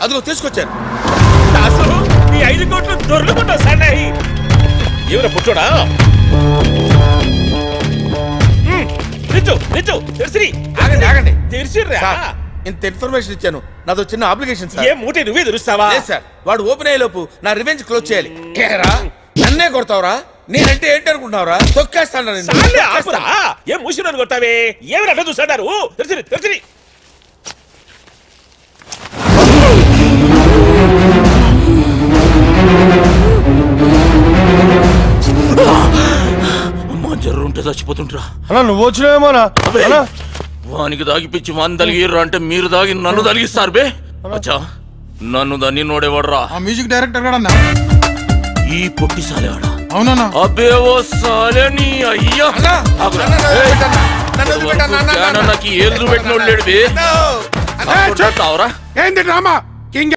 అదిగో తీసుకొచ్చాను. దాసు నీ 5 కోట్లు దొర్లుకుంటా సన్నాయి. ఏమిరా పుట్టోడా? ఆగండి ఆగండి. తెరిసిర్రా. ఇంత ఇన్ఫర్మేషన్ ఇచ్చాను, నాదో చిన్న అప్లికేషన్ సార్. ఏ మూటే నువ్వే తెరుస్తావా? లేదు సార్, వాడు ఓపెన్ అయ్యే లోపు నా రివెంజ్ క్లోజ్ చేయాలి. ఏరా నన్నే కొడతావురా? నేనంటే ఏంటి అనుకుంటున్నావురా? తొక్కేస్తాను. ఏం మూసినాను కొడతావే? ఏమి అట్లా చూస్తాడారు? తెరిసిరి తెరిసిరి. అమ్మా జర్రు ఉంటే చచ్చిపోతుంటరా. అన్నా నువ్వు వచ్చినావేమోనా? వానికి దాగిపిచ్చి వాని తలిగిర్రా అంటే మీరు దాగి నన్ను తలిగిస్తారు బే. అచ్చా నన్ను దాన్ని నోడేవాడ్రా? మ్యూజిక్ డైరెక్టర్ కదన్నా. ఈ పొట్టి సాలేవాడా? అవునన్నా. అబ్బే ఓ సాలే నీ అయ్యా. నాకు ఏళ్ళు పెట్టినోడు లేడు బే. ఏంటి డ్రామా?